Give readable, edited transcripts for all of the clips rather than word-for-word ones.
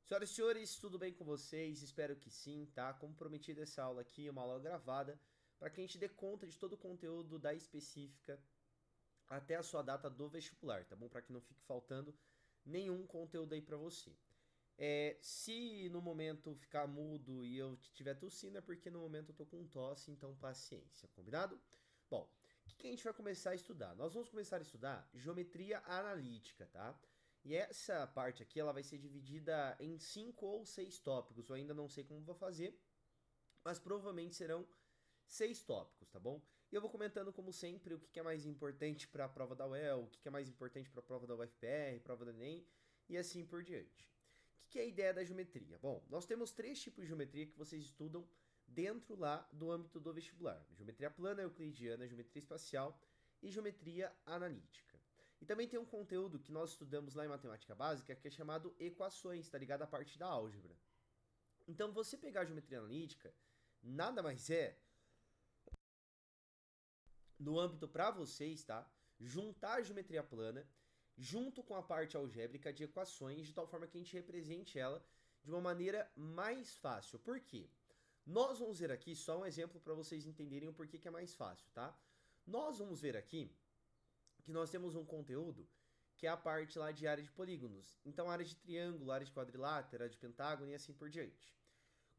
Senhoras e senhores, tudo bem com vocês? Espero que sim, tá? Como prometido, essa aula aqui é uma aula gravada para que a gente dê conta de todo o conteúdo da específica até a sua data do vestibular, tá bom? Para que não fique faltando nenhum conteúdo aí para você. Se no momento ficar mudo e eu estiver tossindo, é porque no momento eu tô com tosse, então paciência, combinado? Bom, o que a gente vai começar a estudar? Nós vamos começar a estudar geometria analítica, tá? E essa parte aqui, ela vai ser dividida em 5 ou 6 tópicos, eu ainda não sei como vou fazer, mas provavelmente serão 6 tópicos, tá bom? E eu vou comentando, como sempre, o que é mais importante para a prova da UEL, o que é mais importante para a prova da UFPR, prova do Enem, e assim por diante. O que é a ideia da geometria? Bom, nós temos 3 tipos de geometria que vocês estudam dentro lá do âmbito do vestibular. Geometria plana, euclidiana, geometria espacial e geometria analítica. E também tem um conteúdo que nós estudamos lá em matemática básica que é chamado equações, tá ligado à parte da álgebra. Então, você pegar a geometria analítica, nada mais é, no âmbito para vocês, tá? Juntar a geometria plana junto com a parte algébrica de equações, de tal forma que a gente represente ela de uma maneira mais fácil. Por quê? Nós vamos ver aqui só um exemplo para vocês entenderem o porquê que é mais fácil, tá? Nós vamos ver aqui que nós temos um conteúdo que é a parte lá de área de polígonos. Então, área de triângulo, área de quadrilátero, área de pentágono e assim por diante.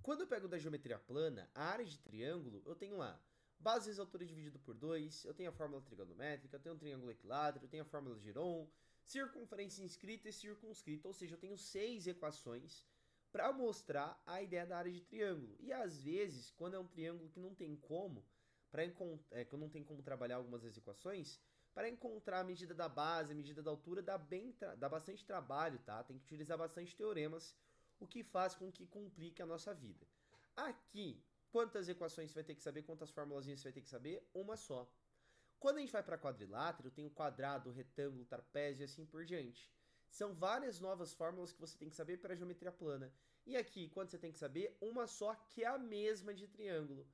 Quando eu pego da geometria plana, a área de triângulo, eu tenho lá base vezes altura dividido por 2, eu tenho a fórmula trigonométrica, eu tenho um triângulo equilátero, eu tenho a fórmula de Giron, circunferência inscrita e circunscrita, ou seja, eu tenho 6 equações para mostrar a ideia da área de triângulo. E às vezes, quando é um triângulo que não tem como, que eu não tenho como trabalhar algumas das equações, para encontrar a medida da base, a medida da altura, dá bastante trabalho, tá? Tem que utilizar bastante teoremas, o que faz com que complique a nossa vida. Aqui, quantas equações você vai ter que saber, quantas fórmulas você vai ter que saber? Uma só. Quando a gente vai para quadrilátero, tem o quadrado, o retângulo, o trapézio e assim por diante. São várias novas fórmulas que você tem que saber para a geometria plana. E aqui, quanto você tem que saber? Uma só, que é a mesma de triângulo.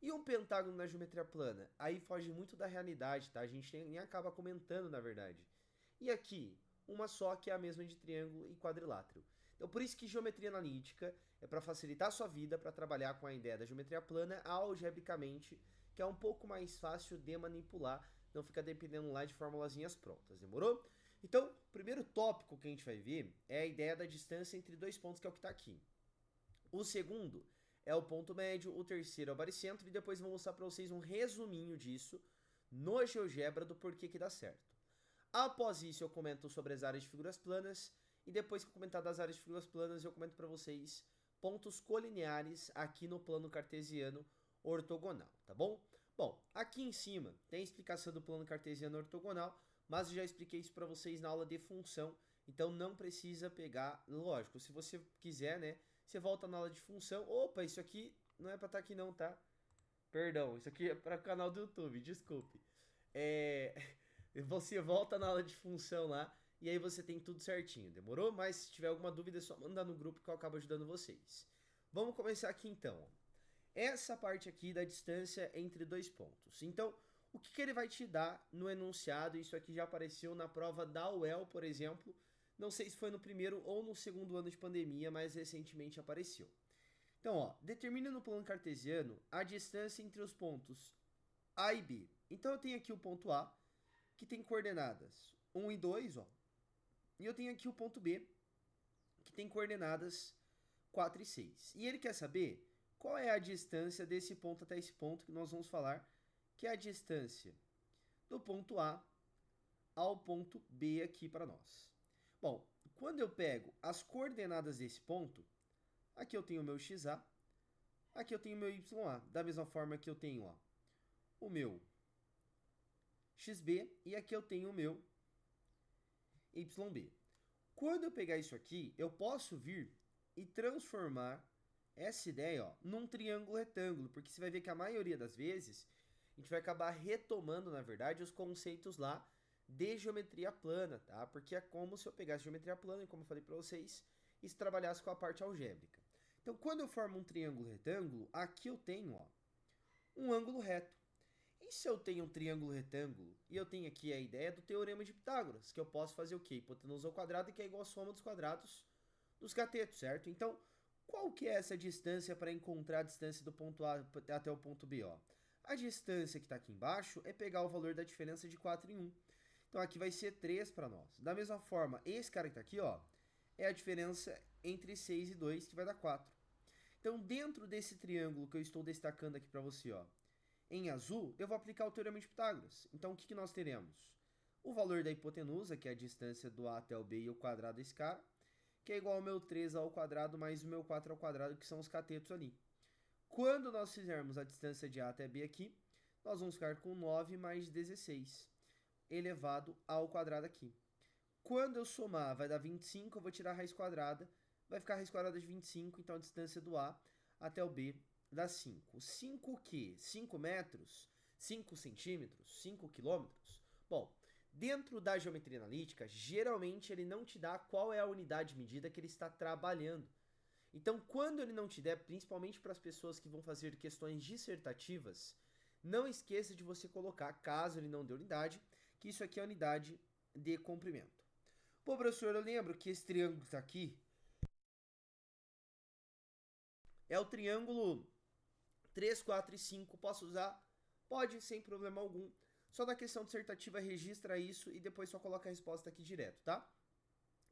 E um pentágono na geometria plana? Aí foge muito da realidade, tá? A gente nem acaba comentando, na verdade. E aqui, uma só, que é a mesma de triângulo e quadrilátero. Então, por isso que geometria analítica é para facilitar a sua vida, para trabalhar com a ideia da geometria plana algebricamente, que é um pouco mais fácil de manipular, não fica dependendo lá de formulazinhas prontas, demorou? Então, o primeiro tópico que a gente vai ver é a ideia da distância entre dois pontos, que é o que está aqui. O segundo é o ponto médio, o terceiro é o baricentro, e depois eu vou mostrar para vocês um resuminho disso no GeoGebra do porquê que dá certo. Após isso, eu comento sobre as áreas de figuras planas, e depois que eu comentar das áreas de figuras planas, eu comento para vocês pontos colineares aqui no plano cartesiano ortogonal, tá bom? Bom, aqui em cima tem a explicação do plano cartesiano ortogonal, mas eu já expliquei isso para vocês na aula de função, então não precisa pegar, lógico, se você quiser, né, você volta na aula de função. Opa, isso aqui não é para estar aqui não, tá? Perdão, isso aqui é para o canal do YouTube, desculpe. É, você volta na aula de função lá e aí você tem tudo certinho, demorou? Mas se tiver alguma dúvida é só mandar no grupo que eu acabo ajudando vocês. Vamos começar aqui então. Essa parte aqui da distância entre dois pontos. Então, o que ele vai te dar no enunciado? Isso aqui já apareceu na prova da UEL, por exemplo. Não sei se foi no primeiro ou no segundo ano de pandemia, mas recentemente apareceu. Então, ó, determina no plano cartesiano a distância entre os pontos A e B. Então, eu tenho aqui o ponto A, que tem coordenadas 1 e 2, ó. E eu tenho aqui o ponto B, que tem coordenadas 4 e 6. E ele quer saber qual é a distância desse ponto até esse ponto que nós vamos falar, que é a distância do ponto A ao ponto B aqui para nós. Bom, quando eu pego as coordenadas desse ponto, aqui eu tenho o meu XA, aqui eu tenho o meu YA. Da mesma forma que eu tenho, ó, o meu XB e aqui eu tenho o meu YB. Quando eu pegar isso aqui, eu posso vir e transformar essa ideia, ó, num triângulo retângulo, porque você vai ver que a maioria das vezes a gente vai acabar retomando, na verdade, os conceitos lá de geometria plana, tá? Porque é como se eu pegasse geometria plana, e como eu falei para vocês, e se trabalhasse com a parte algébrica. Então, quando eu formo um triângulo retângulo, aqui eu tenho, ó, um ângulo reto. E se eu tenho um triângulo retângulo e eu tenho aqui a ideia do teorema de Pitágoras, que eu posso fazer o quê? Hipotenusa ao quadrado, que é igual a soma dos quadrados dos catetos, certo? Então, qual que é essa distância para encontrar a distância do ponto A até o ponto B? Ó? A distância que está aqui embaixo é pegar o valor da diferença de 4 em 1. Então, aqui vai ser 3 para nós. Da mesma forma, esse cara que está aqui, ó, é a diferença entre 6 e 2, que vai dar 4. Então, dentro desse triângulo que eu estou destacando aqui para você, ó, em azul, eu vou aplicar o Teorema de Pitágoras. Então, o que nós teremos? O valor da hipotenusa, que é a distância do A até o B e o quadrado desse cara, que é igual ao meu 3 ao quadrado mais o meu 4 ao quadrado, que são os catetos ali. Quando nós fizermos a distância de A até B aqui, nós vamos ficar com 9 mais 16 elevado ao quadrado aqui. Quando eu somar, vai dar 25, eu vou tirar a raiz quadrada, vai ficar a raiz quadrada de 25, então a distância do A até o B dá 5. 5 o quê? 5 metros? 5 centímetros? 5 quilômetros? Bom, dentro da geometria analítica, geralmente ele não te dá qual é a unidade de medida que ele está trabalhando. Então, quando ele não te der, principalmente para as pessoas que vão fazer questões dissertativas, não esqueça de você colocar, caso ele não dê unidade, que isso aqui é a unidade de comprimento. Pô, professor, eu lembro que esse triângulo que está aqui é o triângulo 3, 4 e 5. Posso usar? Pode, sem problema algum. Só na questão dissertativa registra isso e depois só coloca a resposta aqui direto, tá?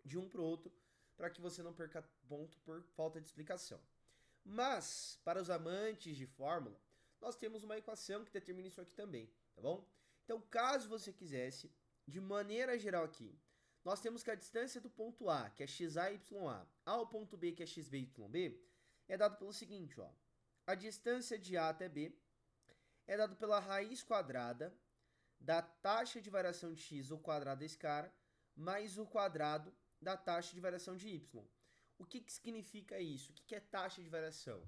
De um para o outro, para que você não perca ponto por falta de explicação. Mas, para os amantes de fórmula, nós temos uma equação que determina isso aqui também, tá bom? Então, caso você quisesse, de maneira geral aqui, nós temos que a distância do ponto A, que é xa, ya, ao ponto B, que é xb, yb, é dado pelo seguinte, ó. A distância de A até B é dado pela raiz quadrada da taxa de variação de x, o quadrado desse cara, mais o quadrado da taxa de variação de y. O que significa isso? O que é taxa de variação?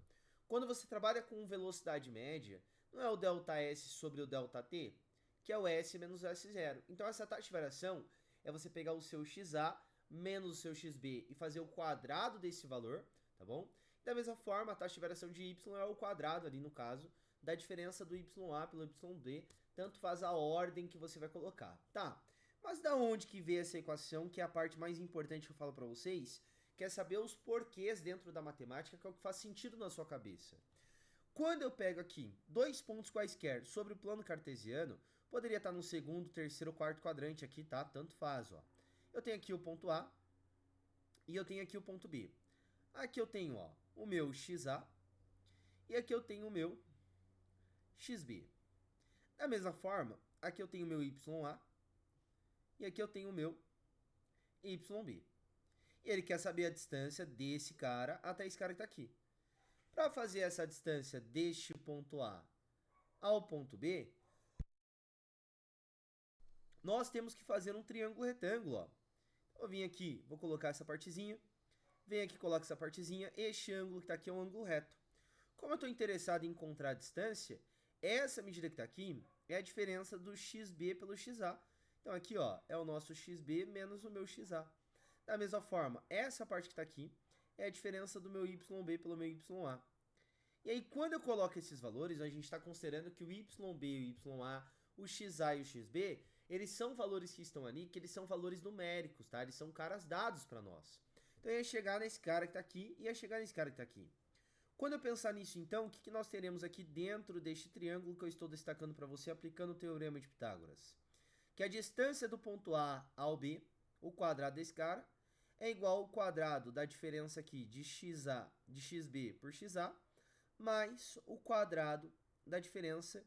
Quando você trabalha com velocidade média, não é o ΔS sobre o ΔT, que é o S menos o S0. Então, essa taxa de variação é você pegar o seu XA menos o seu XB e fazer o quadrado desse valor, tá bom? Da mesma forma, a taxa de variação de Y é o quadrado ali, no caso, da diferença do YA pelo YB, tanto faz a ordem que você vai colocar. Tá, mas da onde que veio essa equação, que é a parte mais importante que eu falo para vocês, que é saber os porquês dentro da matemática, que é o que faz sentido na sua cabeça. Quando eu pego aqui dois pontos quaisquer sobre o plano cartesiano, poderia estar no segundo, terceiro, quarto quadrante aqui, tá? Tanto faz, ó. Eu tenho aqui o ponto A e eu tenho aqui o ponto B. Aqui eu tenho, ó, o meu XA e aqui eu tenho o meu XB. Da mesma forma, aqui eu tenho o meu YA e aqui eu tenho o meu YB. E ele quer saber a distância desse cara até esse cara que está aqui. Para fazer essa distância deste ponto A ao ponto B, nós temos que fazer um triângulo retângulo, ó. Eu vim aqui, vou colocar essa partezinha, venho aqui, coloco essa partezinha, este ângulo que está aqui é um ângulo reto. Como eu estou interessado em encontrar a distância, essa medida que está aqui é a diferença do XB pelo XA. Então aqui, ó, é o nosso XB menos o meu XA. Da mesma forma, essa parte que está aqui é a diferença do meu YB pelo meu YA. E aí, quando eu coloco esses valores, a gente está considerando que o YB, o YA, o XA e o XB, eles são valores que estão ali, que eles são valores numéricos, tá? Eles são caras dados para nós. Então, eu ia chegar nesse cara que está aqui e ia chegar nesse cara que está aqui. Quando eu pensar nisso, então, o que nós teremos aqui dentro deste triângulo que eu estou destacando para você, aplicando o Teorema de Pitágoras? Que a distância do ponto A ao B, o quadrado desse cara, é igual ao quadrado da diferença aqui de XA, de XB por XA, mais o quadrado da diferença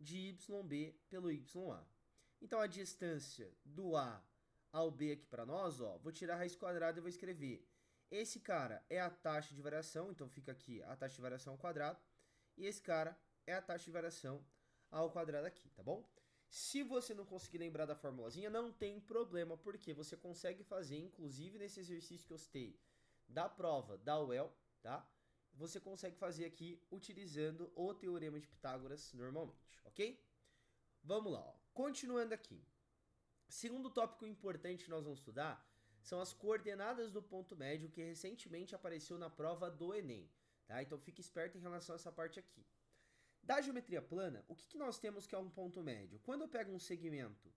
de YB pelo YA. Então, a distância do A ao B aqui para nós, ó, vou tirar a raiz quadrada e vou escrever. Esse cara é a taxa de variação, então fica aqui a taxa de variação ao quadrado. E esse cara é a taxa de variação ao quadrado aqui, tá bom? Se você não conseguir lembrar da formulazinha, não tem problema, porque você consegue fazer, inclusive nesse exercício que eu citei da prova da UEL, tá? Você consegue fazer aqui utilizando o Teorema de Pitágoras normalmente, ok? Vamos lá, ó. Continuando aqui. Segundo tópico importante que nós vamos estudar são as coordenadas do ponto médio, que recentemente apareceu na prova do Enem, tá? Então fique esperto em relação a essa parte aqui. Da geometria plana, o que nós temos que é um ponto médio? Quando eu pego um segmento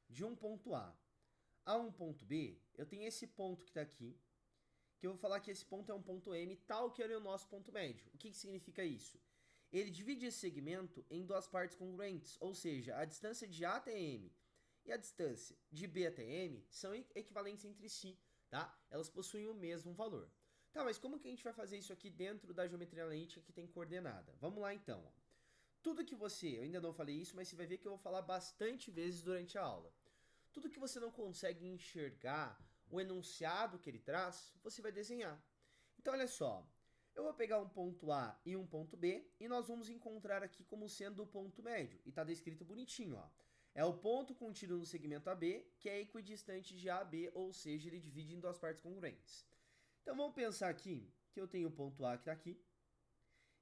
de um ponto A a um ponto B, eu tenho esse ponto que está aqui que eu vou falar que esse ponto é um ponto M, tal que ele é o nosso ponto médio. O que significa isso? Ele divide esse segmento em duas partes congruentes, ou seja, a distância de A até M e a distância de B até M são equivalentes entre si, tá? Elas possuem o mesmo valor. Tá, mas como que a gente vai fazer isso aqui dentro da geometria analítica que tem coordenada? Vamos lá então. Tudo que eu ainda não falei isso, mas você vai ver que eu vou falar bastante vezes durante a aula. Tudo que você não consegue enxergar o enunciado que ele traz, você vai desenhar. Então olha só, eu vou pegar um ponto A e um ponto B e nós vamos encontrar aqui como sendo o ponto médio. E está descrito bonitinho, ó. É o ponto contido no segmento AB que é equidistante de A a B, ou seja, ele divide em duas partes congruentes. Então vamos pensar aqui que eu tenho o ponto A que está aqui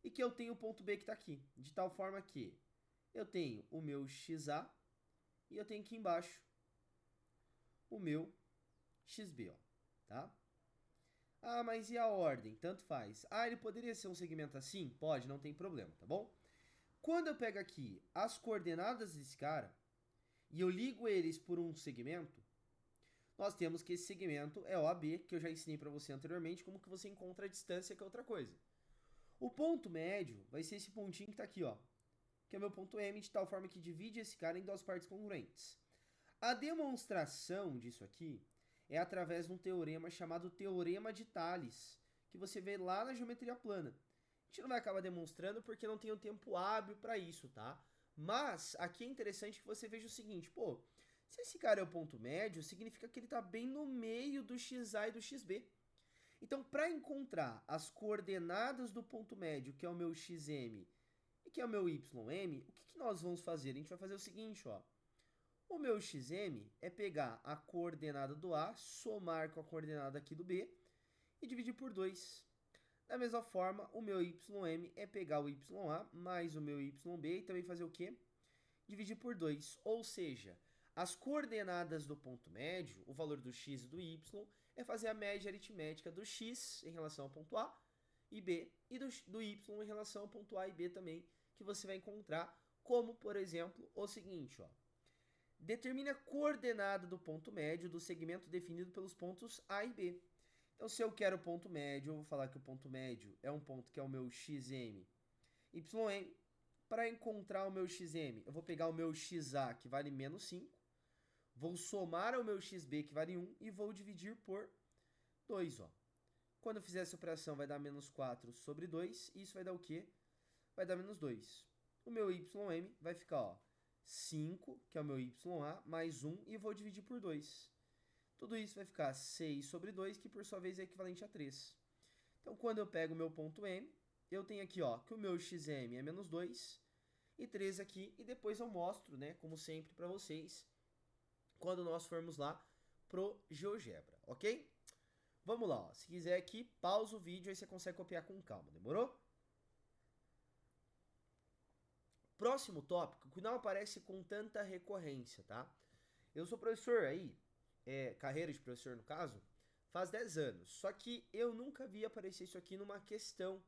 e que eu tenho o ponto B que está aqui, de tal forma que eu tenho o meu XA e eu tenho aqui embaixo o meu XB, ó, tá? Ah, mas e a ordem? Tanto faz. Ah, ele poderia ser um segmento assim? Pode, não tem problema, tá bom? Quando eu pego aqui as coordenadas desse cara e eu ligo eles por um segmento, nós temos que esse segmento é o AB, que eu já ensinei para você anteriormente, como que você encontra a distância, que é outra coisa. O ponto médio vai ser esse pontinho que está aqui, ó, que é o meu ponto M, de tal forma que divide esse cara em duas partes congruentes. A demonstração disso aqui é através de um teorema chamado Teorema de Tales, que você vê lá na geometria plana. A gente não vai acabar demonstrando porque não tem o tempo hábil para isso, tá? Mas aqui é interessante que você veja o seguinte, pô, se esse cara é o ponto médio, significa que ele está bem no meio do XA e do XB. Então, para encontrar as coordenadas do ponto médio, que é o meu XM e que é o meu YM, o que nós vamos fazer? A gente vai fazer o seguinte, ó. O meu XM é pegar a coordenada do A, somar com a coordenada aqui do B e dividir por 2. Da mesma forma, o meu YM é pegar o YA mais o meu YB e também fazer o quê? Dividir por 2. Ou seja, as coordenadas do ponto médio, o valor do x e do y, é fazer a média aritmética do x em relação ao ponto A e B e do y em relação ao ponto A e B também, que você vai encontrar como, por exemplo, o seguinte, ó. Determine a coordenada do ponto médio do segmento definido pelos pontos A e B. Então, se eu quero o ponto médio, eu vou falar que o ponto médio é um ponto que é o meu XM, YM. Para encontrar o meu XM, eu vou pegar o meu XA, que vale menos 5, vou somar ao meu XB, que vale 1, e vou dividir por 2, ó. Quando eu fizer essa operação, vai dar menos 4 sobre 2, e isso vai dar o quê? Vai dar menos 2. O meu YM vai ficar, ó, 5, que é o meu YA, mais 1, e vou dividir por 2. Tudo isso vai ficar 6 sobre 2, que por sua vez é equivalente a 3. Então, quando eu pego o meu ponto M, eu tenho aqui, ó, que o meu XM é menos 2 e 3 aqui, e depois eu mostro, né, como sempre para vocês, quando nós formos lá pro GeoGebra, ok? Vamos lá, ó. Se quiser aqui, pausa o vídeo, aí você consegue copiar com calma, demorou? Próximo tópico, que não aparece com tanta recorrência, tá? Eu sou professor aí, carreira de professor no caso, faz 10 anos. Só que eu nunca vi aparecer isso aqui numa questão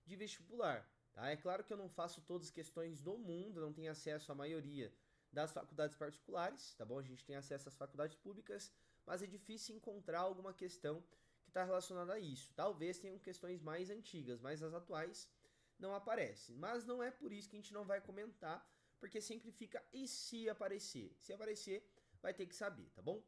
de vestibular, tá? É claro que eu não faço todas as questões do mundo, não tenho acesso à maioria das faculdades particulares, tá bom? A gente tem acesso às faculdades públicas, mas é difícil encontrar alguma questão que está relacionada a isso. Talvez tenham questões mais antigas, mas as atuais não aparecem. Mas não é por isso que a gente não vai comentar, porque sempre fica e se aparecer? Se aparecer, vai ter que saber, tá bom?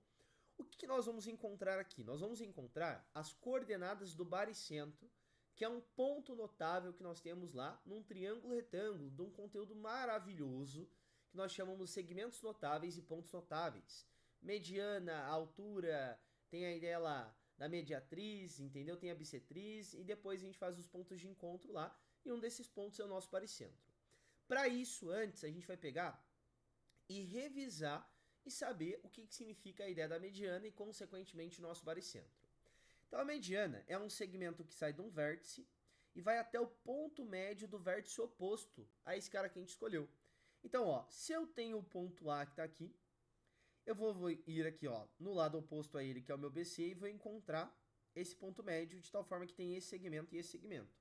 O que nós vamos encontrar aqui? Nós vamos encontrar as coordenadas do baricentro, que é um ponto notável que nós temos lá num triângulo retângulo de um conteúdo maravilhoso que nós chamamos de segmentos notáveis e pontos notáveis. Mediana, altura, tem a ideia lá da mediatriz, entendeu? Tem a bissetriz e depois a gente faz os pontos de encontro lá e um desses pontos é o nosso baricentro. Para isso, antes, a gente vai pegar e revisar e saber o que significa a ideia da mediana e, consequentemente, o nosso baricentro. Então, a mediana é um segmento que sai de um vértice e vai até o ponto médio do vértice oposto a esse cara que a gente escolheu. Então, ó, se eu tenho o ponto A que está aqui, eu vou ir aqui, ó, no lado oposto a ele, que é o meu BC, e vou encontrar esse ponto médio de tal forma que tem esse segmento e esse segmento.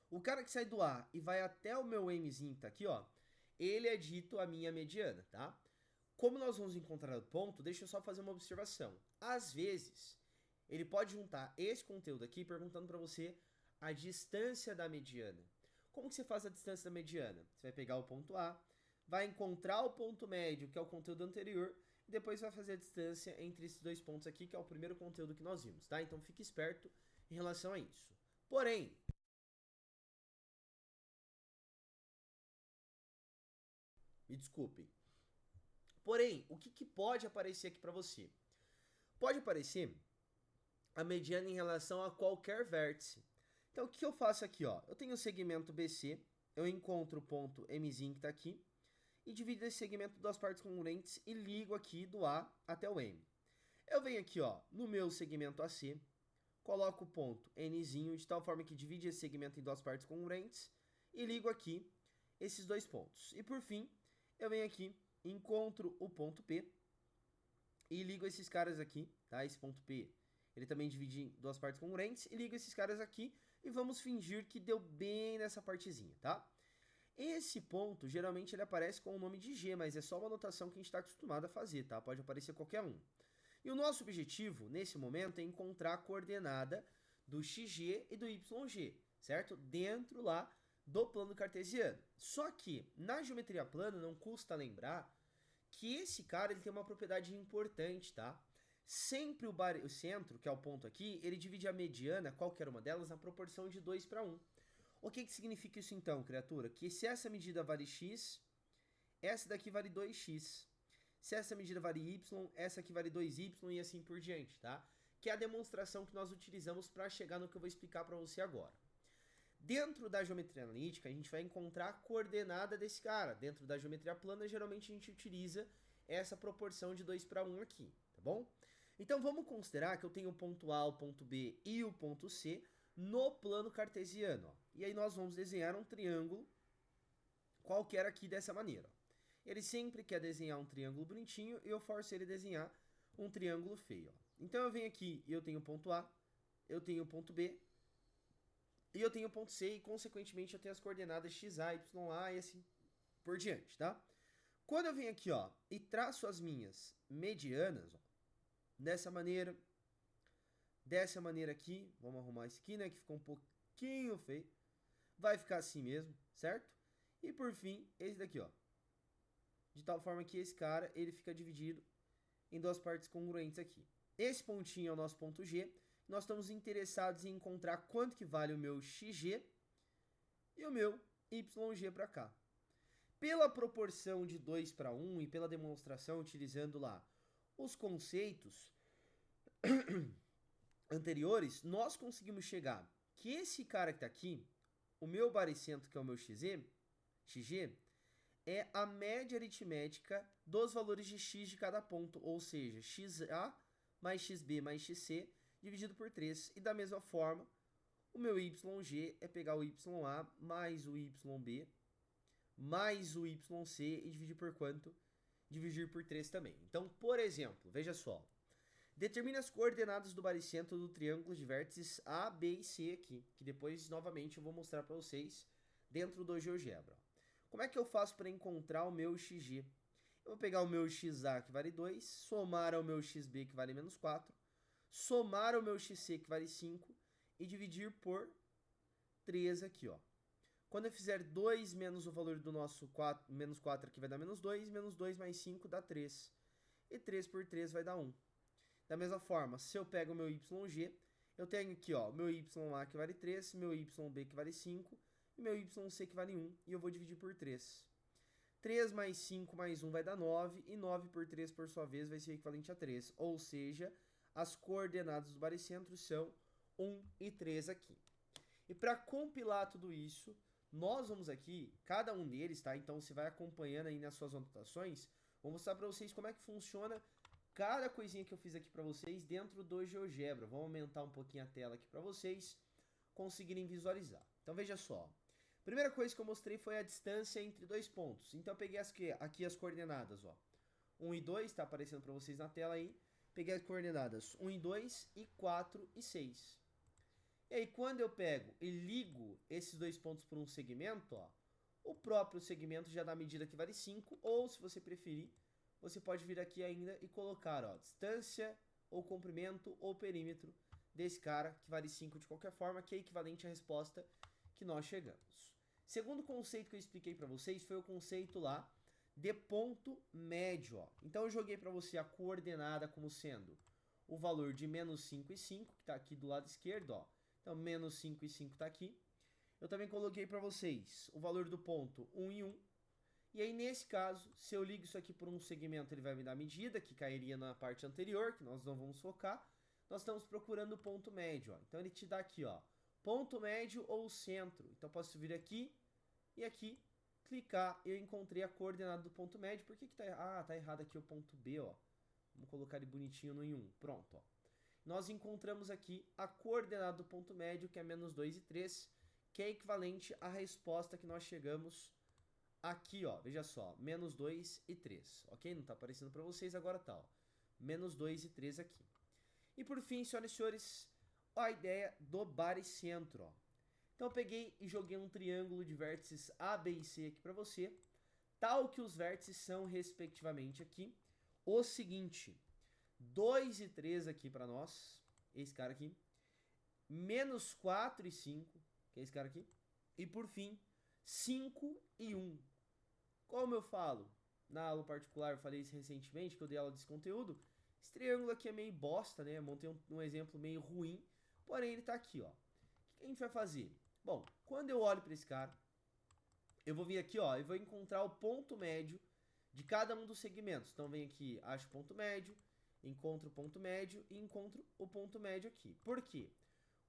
O cara que sai do A e vai até o meu Mzinho que tá aqui, ó, ele é dito a minha mediana, tá? Como nós vamos encontrar o ponto, deixa eu só fazer uma observação. Às vezes, ele pode juntar esse conteúdo aqui perguntando para você a distância da mediana. Como que você faz a distância da mediana? Você vai pegar o ponto A, vai encontrar o ponto médio, que é o conteúdo anterior, e depois vai fazer a distância entre esses dois pontos aqui, que é o primeiro conteúdo que nós vimos, tá? Então fique esperto em relação a isso. Porém, me desculpem. Porém, o que pode aparecer aqui para você? Pode aparecer a mediana em relação a qualquer vértice. Então, o que eu faço aqui? Ó? Eu tenho o segmento BC, eu encontro o ponto Mzinho que está aqui, e divido esse segmento em duas partes congruentes e ligo aqui do A até o M. Eu venho aqui ó, no meu segmento AC, coloco o ponto Nzinho de tal forma que divide esse segmento em duas partes congruentes e ligo aqui esses dois pontos. E por fim, eu venho aqui, encontro o ponto P e ligo esses caras aqui, tá? Esse ponto P, ele também divide em duas partes congruentes e ligo esses caras aqui e vamos fingir que deu bem nessa partezinha, tá? Esse ponto, geralmente ele aparece com o nome de G, mas é só uma anotação que a gente está acostumado a fazer, tá? Pode aparecer qualquer um. E o nosso objetivo, nesse momento, é encontrar a coordenada do XG e do YG, certo? Dentro lá do plano cartesiano. Só que, na geometria plana, não custa lembrar que esse cara ele tem uma propriedade importante, tá? Sempre o centro, que é o ponto aqui, ele divide a mediana, qualquer uma delas, na proporção de 2 para 1. O que significa isso então, criatura? Que se essa medida vale x, essa daqui vale 2x. Se essa medida vale y, essa aqui vale 2y e assim por diante, tá? Que é a demonstração que nós utilizamos para chegar no que eu vou explicar para você agora. Dentro da geometria analítica, a gente vai encontrar a coordenada desse cara. Dentro da geometria plana, geralmente a gente utiliza essa proporção de 2 para 1 aqui, tá bom? Então vamos considerar que eu tenho o ponto A, o ponto B e o ponto C no plano cartesiano. Ó. E aí nós vamos desenhar um triângulo qualquer aqui dessa maneira. Ó. Ele sempre quer desenhar um triângulo bonitinho e eu forço ele a desenhar um triângulo feio. Ó. Então eu venho aqui e eu tenho o ponto A, eu tenho o ponto B e eu tenho o ponto C e consequentemente eu tenho as coordenadas x, a, y, a e assim por diante, tá? Quando eu venho aqui ó, e traço as minhas medianas, ó, dessa maneira aqui, vamos arrumar isso aqui, né, que ficou um pouquinho feio, vai ficar assim mesmo, certo? E por fim, esse daqui, ó, de tal forma que esse cara, ele fica dividido em duas partes congruentes aqui. Esse pontinho é o nosso ponto G, nós estamos interessados em encontrar quanto que vale o meu XG e o meu YG para cá. Pela proporção de 2 para 1 e pela demonstração utilizando lá os conceitos anteriores, nós conseguimos chegar que esse cara que está aqui, o meu baricentro, que é o meu XG, é a média aritmética dos valores de x de cada ponto, ou seja, xa mais xb mais xc dividido por 3. E da mesma forma, o meu YG é pegar o YA mais o YB mais o YC e dividir por quanto? Dividir por 3 também. Então, por exemplo, veja só. Determine as coordenadas do baricentro do triângulo de vértices A, B e C aqui, que depois, novamente, eu vou mostrar para vocês dentro do GeoGebra. Como é que eu faço para encontrar o meu XG? Eu vou pegar o meu XA, que vale 2, somar ao meu XB, que vale menos 4, somar ao meu XC, que vale 5, e dividir por 3 aqui, ó. Quando eu fizer 2 menos o valor do nosso 4, menos 4 aqui vai dar menos 2 mais 5 dá 3. E 3 por 3 vai dar 1. Da mesma forma, se eu pego o meu YG, eu tenho aqui ó, meu YA que vale 3, meu YB que vale 5, e meu YC que vale 1, e eu vou dividir por 3. 3 mais 5 mais 1 vai dar 9, e 9 por 3, por sua vez, vai ser equivalente a 3. Ou seja, as coordenadas do baricentro são 1 e 3 aqui. E para compilar tudo isso, nós vamos aqui, cada um deles, tá? Então você vai acompanhando aí nas suas anotações, vou mostrar para vocês como é que funciona cada coisinha que eu fiz aqui para vocês dentro do GeoGebra. Vamos aumentar um pouquinho a tela aqui para vocês conseguirem visualizar. Então veja só. Primeira coisa que eu mostrei foi a distância entre dois pontos. Então eu peguei aqui as coordenadas, ó. 1 e 2, está aparecendo para vocês na tela aí. Peguei as coordenadas 1 e 2 e 4 e 6. E aí quando eu pego e ligo esses dois pontos por um segmento, ó, o próprio segmento já dá a medida que vale 5, ou se você preferir, você pode vir aqui ainda e colocar, ó, distância ou comprimento, ou perímetro desse cara, que vale 5 de qualquer forma, que é equivalente à resposta que nós chegamos. Segundo conceito que eu expliquei para vocês foi o conceito lá de ponto médio. Ó. Então eu joguei para você a coordenada como sendo o valor de menos 5 e 5, que está aqui do lado esquerdo. Ó. Então menos 5 e 5 está aqui. Eu também coloquei para vocês o valor do ponto 1 e 1. E aí, nesse caso, se eu ligo isso aqui por um segmento, ele vai me dar a medida, que cairia na parte anterior, que nós não vamos focar. Nós estamos procurando o ponto médio. Ó. Então ele te dá aqui, ó, ponto médio ou centro. Então eu posso vir aqui e aqui, clicar, eu encontrei a coordenada do ponto médio. Por que que tá errado? Ah, tá errado aqui o ponto B, ó. Vamos colocar ele bonitinho no em 1. Pronto, ó. Nós encontramos aqui a coordenada do ponto médio, que é menos 2 e 3, que é equivalente à resposta que nós chegamos aqui, ó. Veja só, menos 2 e 3, ok? Não tá aparecendo para vocês, agora tá, ó. Menos 2 e 3 aqui. E por fim, senhoras e senhores, a ideia do baricentro, ó. Então eu peguei e joguei um triângulo de vértices A, B e C aqui para você, tal que os vértices são respectivamente aqui o seguinte: 2 e 3 aqui para nós, esse cara aqui, menos 4 e 5, que é esse cara aqui, e por fim, 5 e 1. Como eu falo, na aula particular, eu falei isso recentemente, que eu dei aula desse conteúdo, esse triângulo aqui é meio bosta, né? Eu montei um exemplo meio ruim, porém ele tá aqui, ó. O que a gente vai fazer? Bom, quando eu olho para esse cara, eu vou vir aqui, ó, e vou encontrar o ponto médio de cada um dos segmentos. Então vem aqui, acho o ponto médio, encontro o ponto médio e encontro o ponto médio aqui. Por quê?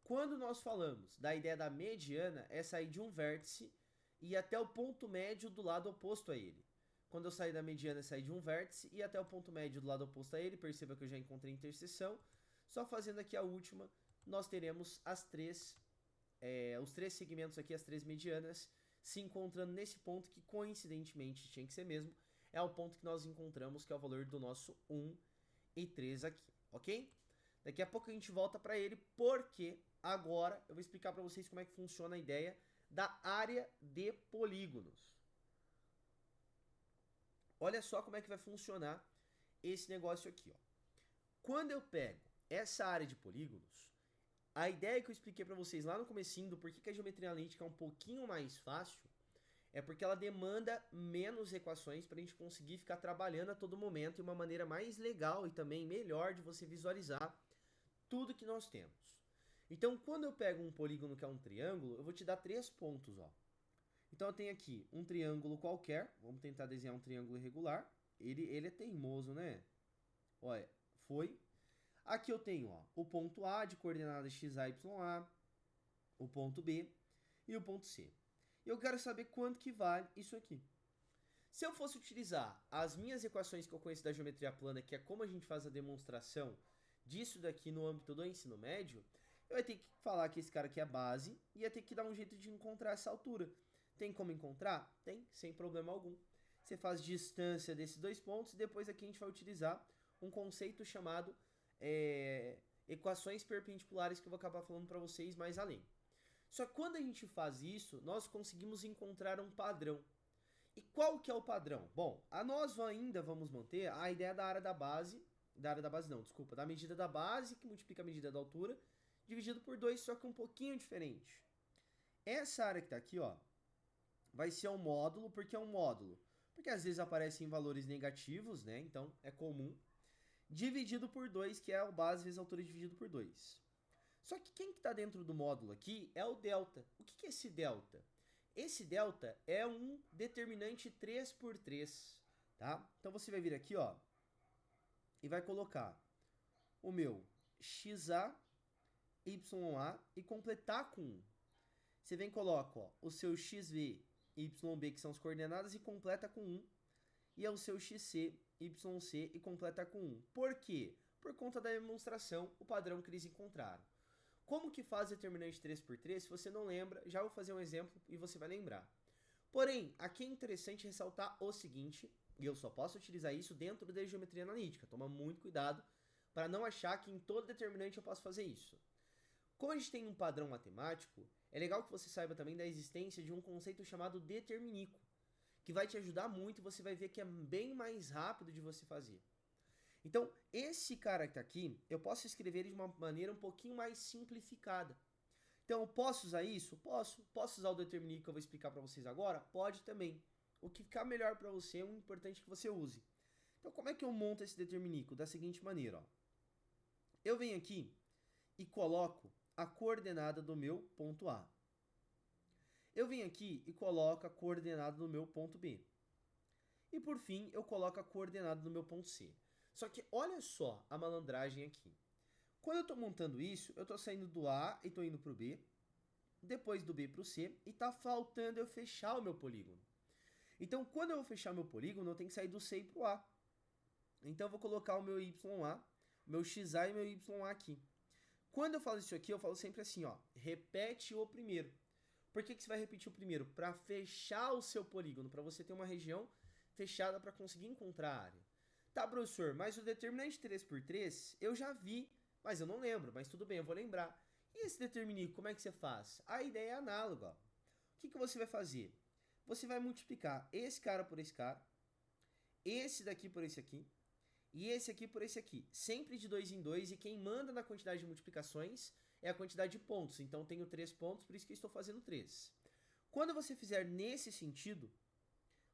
Quando nós falamos da ideia da mediana, é sair de um vértice e ir até o ponto médio do lado oposto a ele. Quando eu sair da mediana, é sair de um vértice e ir até o ponto médio do lado oposto a ele. Perceba que eu já encontrei interseção. Só fazendo aqui a última, nós teremos os três segmentos aqui, as três medianas, se encontrando nesse ponto que coincidentemente tinha que ser mesmo, é o ponto que nós encontramos, que é o valor do nosso 1 e 3 aqui, ok? Daqui a pouco a gente volta para ele, porque agora eu vou explicar para vocês como é que funciona a ideia da área de polígonos. Olha só como é que vai funcionar esse negócio aqui, ó. Quando eu pego essa área de polígonos, a ideia que eu expliquei para vocês lá no comecinho do porquê que a geometria analítica é um pouquinho mais fácil, é porque ela demanda menos equações para a gente conseguir ficar trabalhando a todo momento e uma maneira mais legal e também melhor de você visualizar tudo que nós temos. Então, quando eu pego um polígono que é um triângulo, eu vou te dar 3 pontos, ó. Então eu tenho aqui um triângulo qualquer, vamos tentar desenhar um triângulo irregular. Ele é teimoso, né? Olha, foi. Aqui eu tenho, ó, o ponto A de coordenada x, y, a, o ponto B e o ponto C. E eu quero saber quanto que vale isso aqui. Se eu fosse utilizar as minhas equações que eu conheço da geometria plana, que é como a gente faz a demonstração disso daqui no âmbito do ensino médio, eu ia ter que falar que esse cara aqui é a base e ia ter que dar um jeito de encontrar essa altura. Tem como encontrar? Tem, sem problema algum. Você faz distância desses dois pontos e depois aqui a gente vai utilizar um conceito chamado equações perpendiculares, que eu vou acabar falando para vocês mais além. Só que quando a gente faz isso, nós conseguimos encontrar um padrão. E qual que é o padrão? Bom, nós ainda vamos manter a ideia da área da base, da medida da base, que multiplica a medida da altura, dividido por 2, só que um pouquinho diferente. Essa área que está aqui, ó, vai ser um módulo. Por que é um módulo? Porque às vezes aparecem valores negativos, né? Então é comum. Dividido por 2, que é a base vezes a altura dividido por 2. Só que quem que está dentro do módulo aqui é o delta. O que é esse delta? Esse delta é um determinante 3 por 3, tá? Então você vai vir aqui, ó, e vai colocar o meu xa, ya e completar com 1. Você vem e coloca, ó, o seu xv, yb, que são as coordenadas, e completa com 1. E é o seu xc, yc e completa com 1. Por quê? Por conta da demonstração, o padrão que eles encontraram. Como que faz determinante 3 por 3? Se você não lembra, já vou fazer um exemplo e você vai lembrar. Porém, aqui é interessante ressaltar o seguinte, e eu só posso utilizar isso dentro da geometria analítica. Toma muito cuidado para não achar que em todo determinante eu posso fazer isso. Como a gente tem um padrão matemático, é legal que você saiba também da existência de um conceito chamado determinícuo, que vai te ajudar muito e você vai ver que é bem mais rápido de você fazer. Então, esse cara que tá aqui, eu posso escrever ele de uma maneira um pouquinho mais simplificada. Então, eu posso usar isso? Posso. Posso usar o determinível que eu vou explicar para vocês agora? Pode também. O que ficar melhor para você é um importante que você use. Então, como é que eu monto esse determinível? Da seguinte maneira, ó. Eu venho aqui e coloco a coordenada do meu ponto A. Eu venho aqui e coloco a coordenada do meu ponto B. E por fim, eu coloco a coordenada do meu ponto C. Só que olha só a malandragem aqui. Quando eu estou montando isso, eu estou saindo do A e estou indo para o B, depois do B para o C, e está faltando eu fechar o meu polígono. Então, quando eu vou fechar meu polígono, eu tenho que sair do C e para o A. Então, eu vou colocar o meu YA, meu XA e meu YA aqui. Quando eu falo isso aqui, eu falo sempre assim, ó, repete o primeiro. Por que você vai repetir o primeiro? Para fechar o seu polígono, para você ter uma região fechada para conseguir encontrar a área. Tá, professor, mas o determinante 3×3 eu já vi, mas eu não lembro, mas tudo bem, eu vou lembrar. E esse determinível, como é que você faz? A ideia é análoga. Ó. O que você vai fazer? Você vai multiplicar esse cara por esse cara, esse daqui por esse aqui, e esse aqui por esse aqui. Sempre de 2 em 2, e quem manda na quantidade de multiplicações é a quantidade de pontos. Então, eu tenho 3 pontos, por isso que eu estou fazendo 3. Quando você fizer nesse sentido,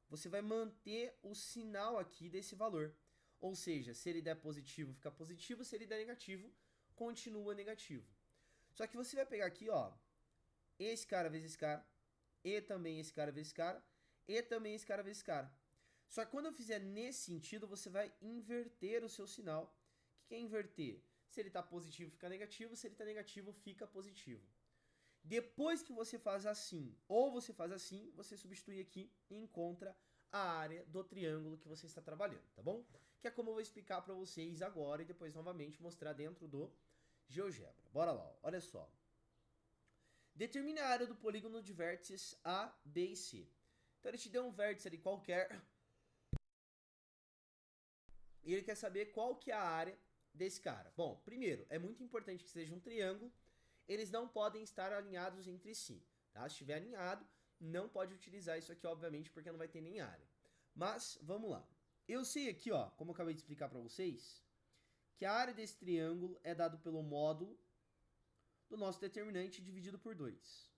você vai manter o sinal aqui desse valor. Ou seja, se ele der positivo, fica positivo. Se ele der negativo, continua negativo. Só que você vai pegar aqui, ó, esse cara vezes esse cara, e também esse cara vezes esse cara, e também esse cara vezes esse cara. Só que quando eu fizer nesse sentido, você vai inverter o seu sinal. O que é inverter? Se ele está positivo, fica negativo. Se ele está negativo, fica positivo. Depois que você faz assim, ou você faz assim, você substitui aqui e encontra a área do triângulo que você está trabalhando, tá bom? Que é como eu vou explicar para vocês agora e depois novamente mostrar dentro do GeoGebra. Bora lá, ó. Olha só. Determine a área do polígono de vértices A, B e C. Então ele te deu um vértice ali qualquer e ele quer saber qual que é a área desse cara. Bom, primeiro, é muito importante que seja um triângulo. Eles não podem estar alinhados entre si, tá? Se estiver alinhado, não pode utilizar isso aqui, obviamente, porque não vai ter nem área. Mas, vamos lá. Eu sei aqui, ó, como eu acabei de explicar para vocês, que a área desse triângulo é dado pelo módulo do nosso determinante dividido por 2.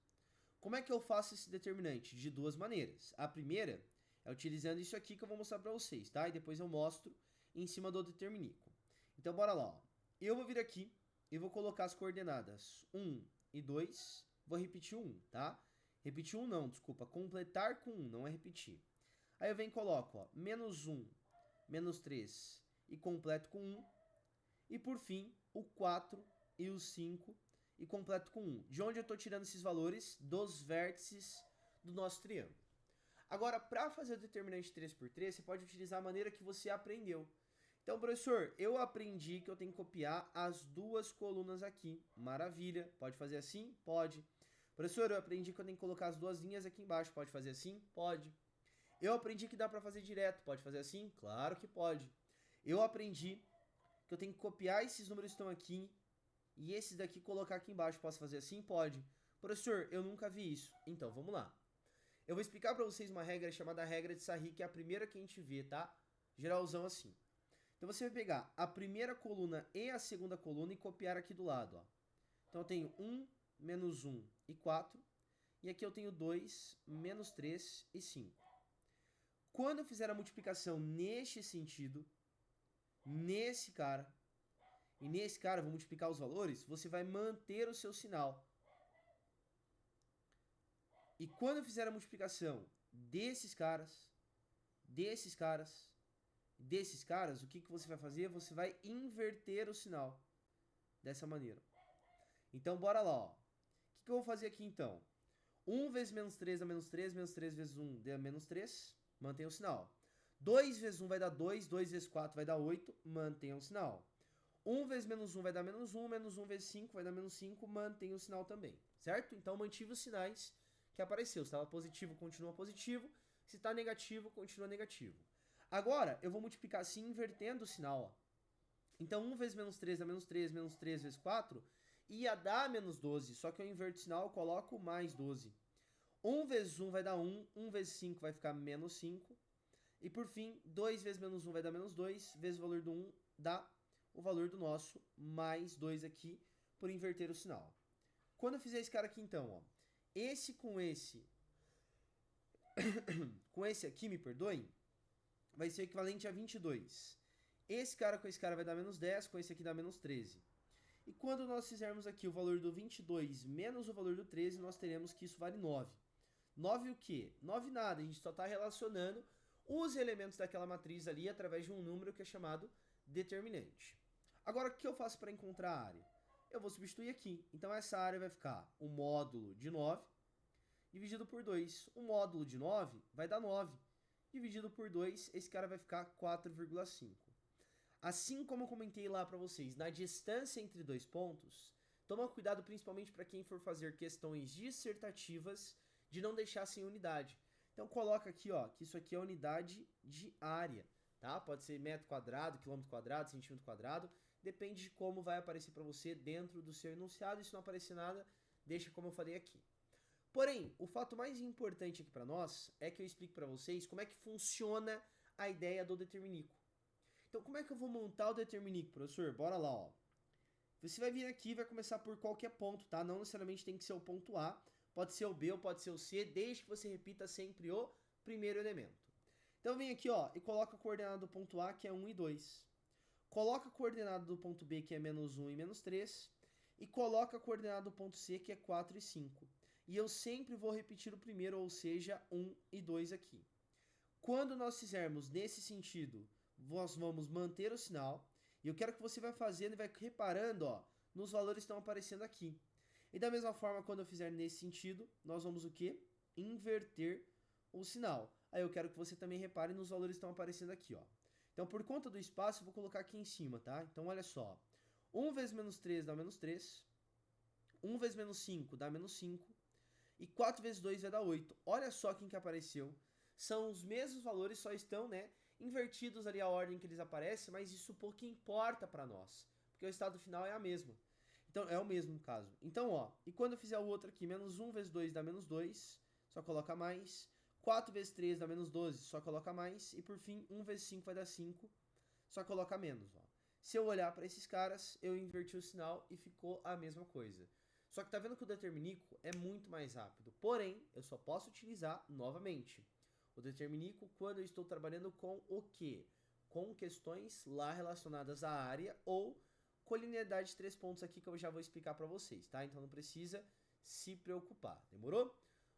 Como é que eu faço esse determinante? De duas maneiras. A primeira é utilizando isso aqui que eu vou mostrar para vocês, tá? E depois eu mostro em cima do determinículo. Então, bora lá, ó. Eu vou vir aqui e vou colocar as coordenadas 1 e 2. Vou repetir o 1, tá? Repetir 1 não, desculpa. Completar com 1, não é repetir. Aí eu venho e coloco, ó, menos 1, menos 3 e completo com 1. E por fim, o 4 e o 5 e completo com 1. De onde eu estou tirando esses valores? Dos vértices do nosso triângulo. Agora, para fazer o determinante 3×3, você pode utilizar a maneira que você aprendeu. Então, professor, eu aprendi que eu tenho que copiar as duas colunas aqui. Maravilha. Pode fazer assim? Pode. Professor, eu aprendi que eu tenho que colocar as duas linhas aqui embaixo. Pode fazer assim? Pode. Eu aprendi que dá para fazer direto. Pode fazer assim? Claro que pode. Eu aprendi que eu tenho que copiar esses números que estão aqui e esses daqui colocar aqui embaixo. Posso fazer assim? Pode. Professor, eu nunca vi isso. Então, vamos lá. Eu vou explicar para vocês uma regra chamada regra de Sarri, que é a primeira que a gente vê, tá? Geralzão assim. Então, você vai pegar a primeira coluna e a segunda coluna e copiar aqui do lado, ó. Então, eu tenho 1, menos 1 e 4. E aqui eu tenho 2, menos 3 e 5. Quando eu fizer a multiplicação neste sentido, nesse cara, e nesse cara eu vou multiplicar os valores, você vai manter o seu sinal. E quando eu fizer a multiplicação desses caras, desses caras, desses caras, o que você vai fazer? Você vai inverter o sinal. Dessa maneira. Então, bora lá, ó. O que eu vou fazer aqui, então? 1 vezes menos 3 dá menos 3, menos 3 vezes 1 dá menos 3, mantenha o sinal. 2 vezes 1 vai dar 2, 2 vezes 4 vai dar 8, mantenha o sinal. 1 vezes menos 1 vai dar menos 1, menos 1 vezes 5 vai dar menos 5, mantenha o sinal também, certo? Então, mantive os sinais que apareceu. Se estava positivo, continua positivo. Se está negativo, continua negativo. Agora, eu vou multiplicar assim, invertendo o sinal, ó. Então, 1 vezes menos 3 dá menos 3, menos 3 vezes 4 ia dar menos 12, só que eu inverto o sinal, eu coloco mais 12. 1 vezes 1 vai dar 1, 1 vezes 5 vai ficar menos 5. E por fim, 2 vezes menos 1 vai dar menos 2, vezes o valor do 1 dá o valor do nosso mais 2 aqui por inverter o sinal. Quando eu fizer esse cara aqui, então, ó, esse com esse, com esse aqui, me perdoem, vai ser equivalente a 22. Esse cara com esse cara vai dar menos 10, com esse aqui dá menos 13. E quando nós fizermos aqui o valor do 22 menos o valor do 13, nós teremos que isso vale 9. 9 o quê? 9 nada, a gente só está relacionando os elementos daquela matriz ali através de um número que é chamado determinante. Agora, o que eu faço para encontrar a área? Eu vou substituir aqui. Então, essa área vai ficar o módulo de 9 dividido por 2. O módulo de 9 vai dar 9. Dividido por 2, esse cara vai ficar 4,5. Assim como eu comentei lá para vocês, na distância entre dois pontos, toma cuidado principalmente para quem for fazer questões dissertativas de não deixar sem unidade. Então coloca aqui, ó, que isso aqui é unidade de área, tá? Pode ser metro quadrado, quilômetro quadrado, centímetro quadrado, depende de como vai aparecer para você dentro do seu enunciado. E se não aparecer nada, deixa como eu falei aqui. Porém, o fato mais importante aqui para nós é que eu explico para vocês como é que funciona a ideia do determinico. Então, como é que eu vou montar o determinico, professor? Bora lá, ó. Você vai vir aqui e vai começar por qualquer ponto, tá? Não necessariamente tem que ser o ponto A, pode ser o B ou pode ser o C, desde que você repita sempre o primeiro elemento. Então, vem aqui, ó, e coloca a coordenada do ponto A, que é 1 e 2. Coloca a coordenada do ponto B, que é menos 1 e menos 3. E coloca a coordenada do ponto C, que é 4 e 5. E eu sempre vou repetir o primeiro, ou seja, 1 e 2 aqui. Quando nós fizermos nesse sentido, nós vamos manter o sinal. E eu quero que você vai fazendo e vai reparando, ó, nos valores que estão aparecendo aqui. E da mesma forma, quando eu fizer nesse sentido, nós vamos o quê? Inverter o sinal. Aí eu quero que você também repare nos valores que estão aparecendo aqui, ó. Então, por conta do espaço, eu vou colocar aqui em cima, tá? Então, olha só. 1 vezes menos 3 dá menos 3. 1 vezes menos 5 dá menos 5. E 4 vezes 2 vai dar 8. Olha só quem que apareceu. São os mesmos valores, só estão, né, invertidos ali a ordem que eles aparecem, mas isso pouco importa para nós, porque o estado final é a mesma. Então, é o mesmo caso. Então, ó, e quando eu fizer o outro aqui, menos 1 vezes 2 dá menos 2, só coloca mais. 4 vezes 3 dá menos 12, só coloca mais. E por fim, 1 vezes 5 vai dar 5, só coloca menos, ó. Se eu olhar para esses caras, eu inverti o sinal e ficou a mesma coisa. Só que tá vendo que o determinico é muito mais rápido. Porém, eu só posso utilizar novamente o determinico quando eu estou trabalhando com o quê? Com questões lá relacionadas à área ou colinearidade de 3 pontos aqui que eu já vou explicar para vocês, tá? Então não precisa se preocupar, demorou?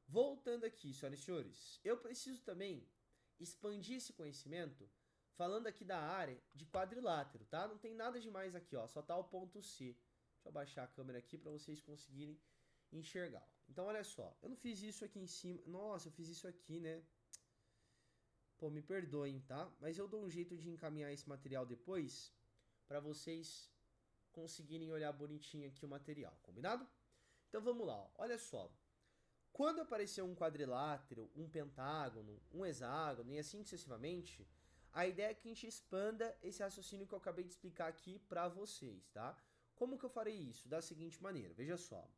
Voltando aqui, senhoras e senhores, eu preciso também expandir esse conhecimento falando aqui da área de quadrilátero, tá? Não tem nada demais aqui, ó, só tá o ponto C. Deixa eu abaixar a câmera aqui para vocês conseguirem enxergar. Então, olha só, eu não fiz isso aqui em cima. Nossa, eu fiz isso aqui, né? Pô, me perdoem, tá? Mas eu dou um jeito de encaminhar esse material depois para vocês conseguirem olhar bonitinho aqui o material, combinado? Então, vamos lá, ó. Olha só. Quando aparecer um quadrilátero, um pentágono, um hexágono e assim sucessivamente, a ideia é que a gente expanda esse raciocínio que eu acabei de explicar aqui para vocês, tá? Como que eu farei isso? Da seguinte maneira, veja só.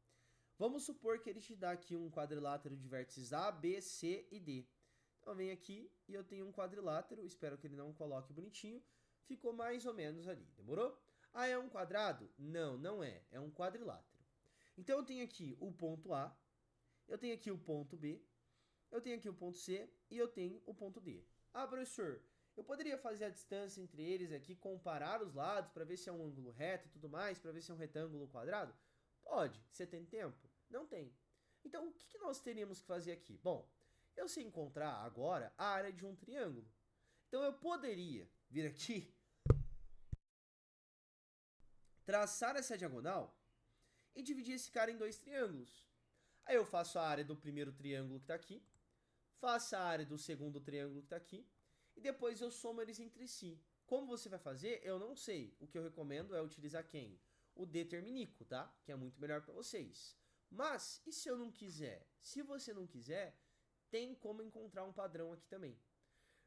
Vamos supor que ele te dá aqui um quadrilátero de vértices A, B, C e D. Então eu venho aqui e eu tenho um quadrilátero, espero que ele não coloque bonitinho, ficou mais ou menos ali, demorou? Ah, é um quadrado? Não, não é, é um quadrilátero. Então eu tenho aqui o ponto A, eu tenho aqui o ponto B, eu tenho aqui o ponto C e eu tenho o ponto D. Ah, professor, eu poderia fazer a distância entre eles aqui, comparar os lados para ver se é um ângulo reto e tudo mais, para ver se é um retângulo quadrado? Pode. Você tem tempo? Não tem. Então, o que nós teríamos que fazer aqui? Bom, eu sei encontrar agora a área de um triângulo. Então, eu poderia vir aqui, traçar essa diagonal e dividir esse cara em dois triângulos. Aí eu faço a área do primeiro triângulo que está aqui, faço a área do segundo triângulo que está aqui, e depois eu somo eles entre si. Como você vai fazer, eu não sei. O que eu recomendo é utilizar quem? O determinico, tá? Que é muito melhor para vocês. Mas, e se eu não quiser? Se você não quiser, tem como encontrar um padrão aqui também.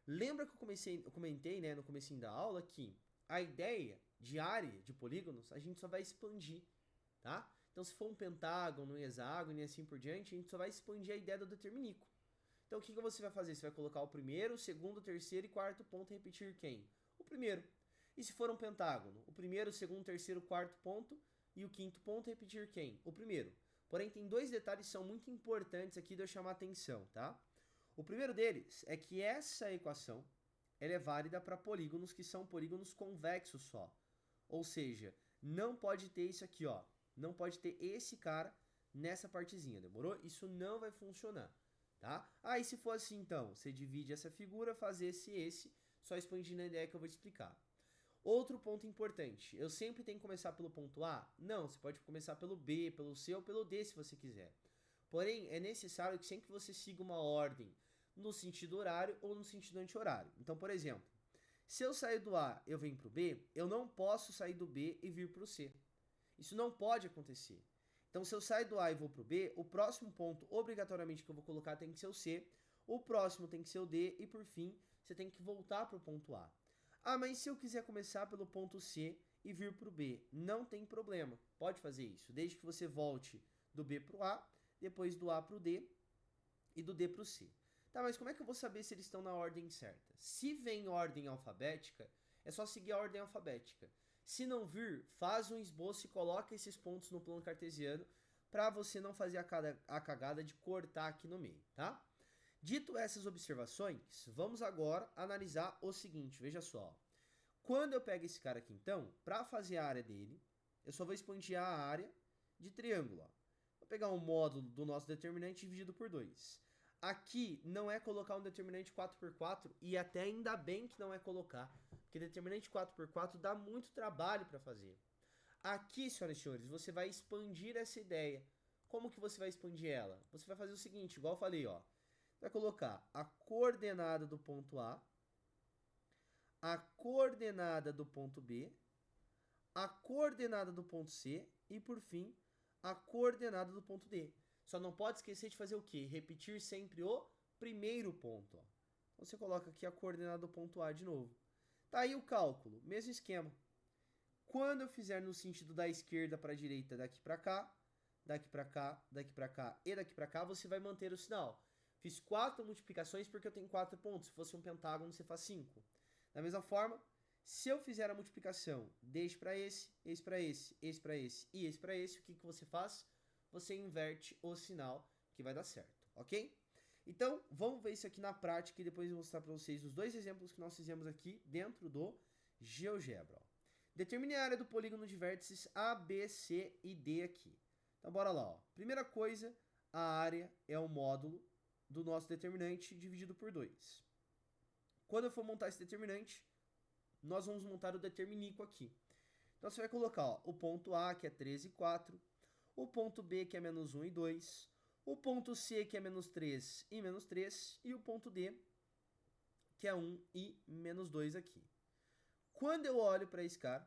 Lembra que eu comentei, né, no comecinho da aula que a ideia de área de polígonos a gente só vai expandir, tá? Então, se for um pentágono, um hexágono e assim por diante, a gente só vai expandir a ideia do determinico. Então, o que você vai fazer? Você vai colocar o primeiro, o segundo, o terceiro e quarto ponto e repetir quem? O primeiro. E se for um pentágono? O primeiro, o segundo, o terceiro, o quarto ponto e o quinto ponto repetir quem? O primeiro. Porém, tem dois detalhes que são muito importantes aqui de eu chamar a atenção, tá? O primeiro deles é que essa equação ela é válida para polígonos que são polígonos convexos só. Ou seja, não pode ter isso aqui, ó. Não pode ter esse cara nessa partezinha, demorou? Isso não vai funcionar, tá? Aí se for assim, então, você divide essa figura, faz esse, só expandindo a ideia que eu vou te explicar. Outro ponto importante, eu sempre tenho que começar pelo ponto A? Não, você pode começar pelo B, pelo C ou pelo D se você quiser. Porém, é necessário que sempre você siga uma ordem no sentido horário ou no sentido anti-horário. Então, por exemplo, se eu sair do A eu venho para o B, eu não posso sair do B e vir para o C. Isso não pode acontecer. Então, se eu sair do A e vou para o B, o próximo ponto, obrigatoriamente, que eu vou colocar tem que ser o C, o próximo tem que ser o D e, por fim, você tem que voltar para o ponto A. Ah, mas se eu quiser começar pelo ponto C e vir para o B, não tem problema, pode fazer isso, desde que você volte do B para o A, depois do A para o D e do D para o C. Tá, mas como é que eu vou saber se eles estão na ordem certa? Se vem ordem alfabética, é só seguir a ordem alfabética. Se não vir, faz um esboço e coloca esses pontos no plano cartesiano para você não fazer a cagada de cortar aqui no meio, tá? Dito essas observações, vamos agora analisar o seguinte, veja só. Quando eu pego esse cara aqui, então, para fazer a área dele, eu só vou expandir a área de triângulo. Ó. Vou pegar um módulo do nosso determinante dividido por 2. Aqui não é colocar um determinante 4x4 e até ainda bem que não é colocar, porque determinante 4x4 dá muito trabalho para fazer. Aqui, senhoras e senhores, você vai expandir essa ideia. Como que você vai expandir ela? Você vai fazer o seguinte, igual eu falei, ó. Vai colocar a coordenada do ponto A, a coordenada do ponto B, a coordenada do ponto C e, por fim, a coordenada do ponto D. Só não pode esquecer de fazer o quê? Repetir sempre o primeiro ponto. Ó. Então, você coloca aqui a coordenada do ponto A de novo. Tá aí o cálculo, mesmo esquema. Quando eu fizer no sentido da esquerda para a direita, daqui para cá, daqui para cá, daqui para cá e daqui para cá, você vai manter o sinal. Fiz 4 multiplicações porque eu tenho 4 pontos. Se fosse um pentágono, você faz 5. Da mesma forma, se eu fizer a multiplicação desse para esse, esse para esse, esse para esse e esse para esse, o que você faz? Você inverte o sinal que vai dar certo, ok? Então, vamos ver isso aqui na prática e depois eu vou mostrar para vocês os dois exemplos que nós fizemos aqui dentro do GeoGebra. Ó. Determine a área do polígono de vértices A, B, C e D aqui. Então, bora lá. Ó. Primeira coisa, a área é o módulo do nosso determinante dividido por 2. Quando eu for montar esse determinante, nós vamos montar o determiníquo aqui. Então, você vai colocar ó, o ponto A, que é 13 e 4, o ponto B, que é menos 1 e 2, o ponto C, que é menos 3 e menos 3, e o ponto D, que é 1 e menos 2 aqui. Quando eu olho para esse cara,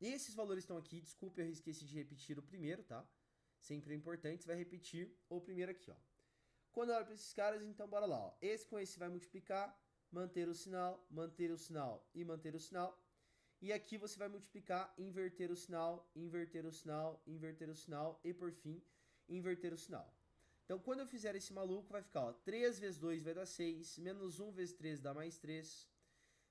esses valores estão aqui, desculpe, eu esqueci de repetir o primeiro, tá? Sempre é importante, você vai repetir o primeiro aqui, ó. Quando eu olho para esses caras, então bora lá, ó. Esse com esse vai multiplicar, manter o sinal, manter o sinal e manter o sinal. E aqui você vai multiplicar, inverter o sinal, inverter o sinal, inverter o sinal e, por fim, inverter o sinal. Então, quando eu fizer esse maluco, vai ficar, ó, 3 vezes 2 vai dar 6, menos 1 vezes 3 dá mais 3,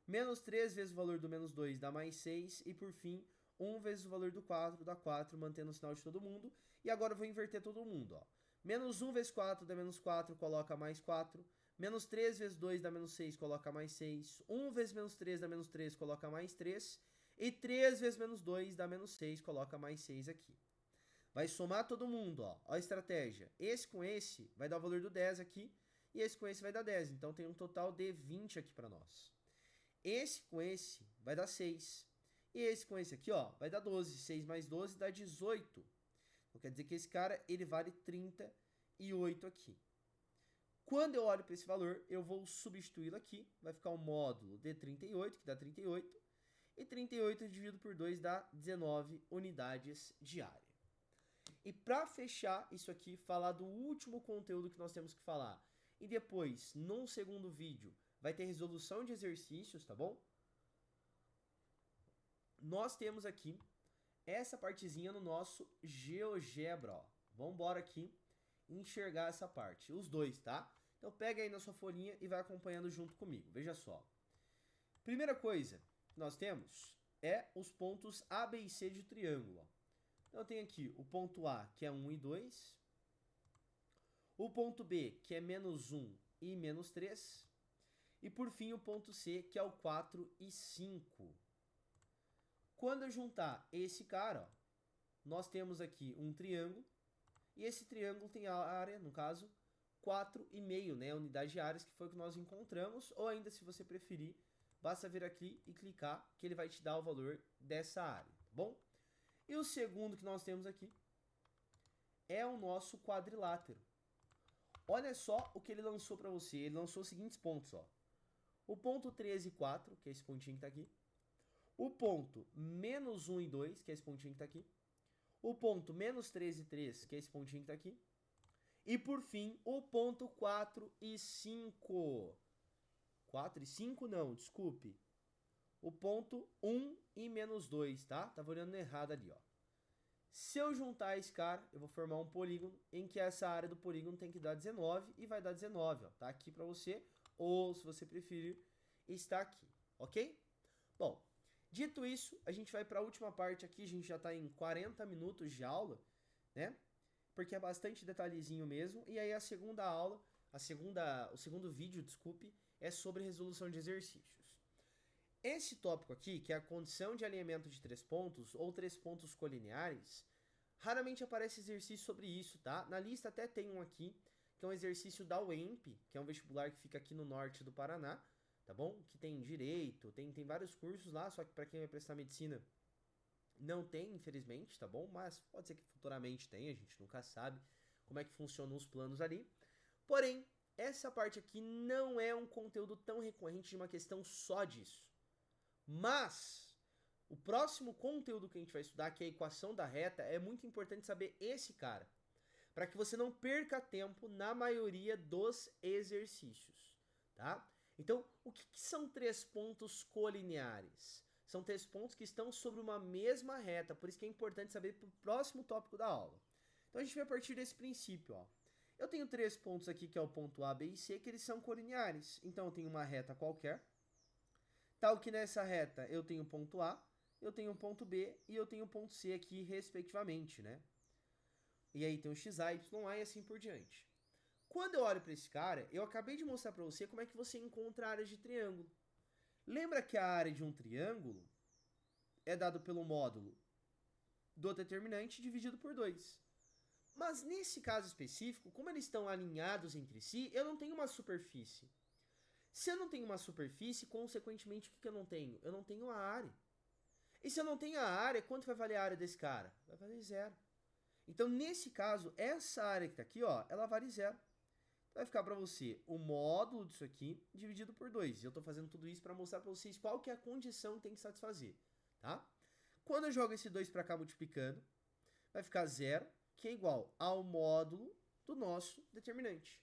menos 3 vezes o valor do menos 2 dá mais 6, e, por fim, 1 vezes o valor do 4 dá 4, mantendo o sinal de todo mundo. E agora eu vou inverter todo mundo, ó. Menos 1 vezes 4 dá menos 4, coloca mais 4. Menos 3 vezes 2 dá menos 6, coloca mais 6. 1 vezes menos 3 dá menos 3, coloca mais 3. E 3 vezes menos 2 dá menos 6, coloca mais 6 aqui. Vai somar todo mundo, ó. Ó a estratégia. Esse com esse vai dar o valor do 10 aqui. E esse com esse vai dar 10. Então tem um total de 20 aqui para nós. Esse com esse vai dar 6. E esse com esse aqui, ó, vai dar 12. 6 mais 12 dá 18. Então quer dizer que esse cara, ele vale 38 aqui. Quando eu olho para esse valor, eu vou substituí-lo aqui. Vai ficar o módulo de 38, que dá 38. E 38 dividido por 2 dá 19 unidades de área. E para fechar isso aqui, falar do último conteúdo que nós temos que falar. E depois, num segundo vídeo, vai ter resolução de exercícios, tá bom? Nós temos aqui essa partezinha no nosso GeoGebra, ó. Vamos embora aqui enxergar essa parte, os dois, tá? Então pega aí na sua folhinha e vai acompanhando junto comigo, veja só. Primeira coisa, que nós temos é os pontos A, B e C de triângulo. Ó. Então, eu tenho aqui o ponto A, que é 1 e 2. O ponto B, que é menos 1 e menos 3. E, por fim, o ponto C, que é o 4 e 5. Quando eu juntar esse cara, ó, nós temos aqui um triângulo. E esse triângulo tem a área, no caso, 4,5, né? A unidade de áreas, que foi o que nós encontramos. Ou ainda, se você preferir, basta vir aqui e clicar, que ele vai te dar o valor dessa área, tá bom? E o segundo que nós temos aqui é o nosso quadrilátero. Olha só o que ele lançou para você. Ele lançou os seguintes pontos, ó. O ponto 13 e 4, que é esse pontinho que está aqui. O ponto menos 1 e 2, que é esse pontinho que está aqui. O ponto menos 13 e 3, que é esse pontinho que está aqui. E, por fim, o ponto 4 e 5. 4 e 5 não, desculpe. O ponto 1 e menos 2, tá? Tava olhando errado ali, ó. Se eu juntar esse cara, eu vou formar um polígono em que essa área do polígono tem que dar 19 e vai dar 19, ó. Tá aqui para você, ou se você preferir, está aqui, ok? Bom, dito isso, a gente vai para a última parte aqui, a gente já está em 40 minutos de aula, né? Porque é bastante detalhezinho mesmo. E aí a segunda aula, o segundo vídeo, desculpe, é sobre resolução de exercícios. Esse tópico aqui, que é a condição de alinhamento de 3 pontos ou 3 pontos colineares, raramente aparece exercício sobre isso, tá? Na lista até tem um aqui, que é um exercício da UEMP, que é um vestibular que fica aqui no norte do Paraná, tá bom? Que tem direito, tem vários cursos lá, só que para quem vai prestar medicina não tem, infelizmente, tá bom? Mas pode ser que futuramente tenha, a gente nunca sabe como é que funcionam os planos ali. Porém, essa parte aqui não é um conteúdo tão recorrente de uma questão só disso. Mas o próximo conteúdo que a gente vai estudar, que é a equação da reta, é muito importante saber esse cara, para que você não perca tempo na maioria dos exercícios, tá? Então, o que são 3 pontos colineares? São 3 pontos que estão sobre uma mesma reta, por isso que é importante saber para o próximo tópico da aula. Então, a gente vai a partir desse princípio, ó. Eu tenho 3 pontos aqui, que é o ponto A, B e C, que eles são colineares. Então, eu tenho uma reta qualquer, tal que nessa reta eu tenho o ponto A, eu tenho o ponto B e eu tenho o ponto C aqui, respectivamente, né? E aí tem o x, y, a e assim por diante. Quando eu olho para esse cara, eu acabei de mostrar para você como é que você encontra a área de triângulo. Lembra que a área de um triângulo é dado pelo módulo do determinante dividido por 2. Mas nesse caso específico, como eles estão alinhados entre si, eu não tenho uma superfície. Se eu não tenho uma superfície, consequentemente, o que eu não tenho? Eu não tenho a área. E se eu não tenho a área, quanto vai valer a área desse cara? Vai valer 0. Então, nesse caso, essa área que está aqui, ó, ela vale 0. Vai ficar para você o módulo disso aqui dividido por 2. E eu estou fazendo tudo isso para mostrar para vocês qual que é a condição que tem que satisfazer, tá? Quando eu jogo esse 2 para cá multiplicando, vai ficar 0, que é igual ao módulo do nosso determinante.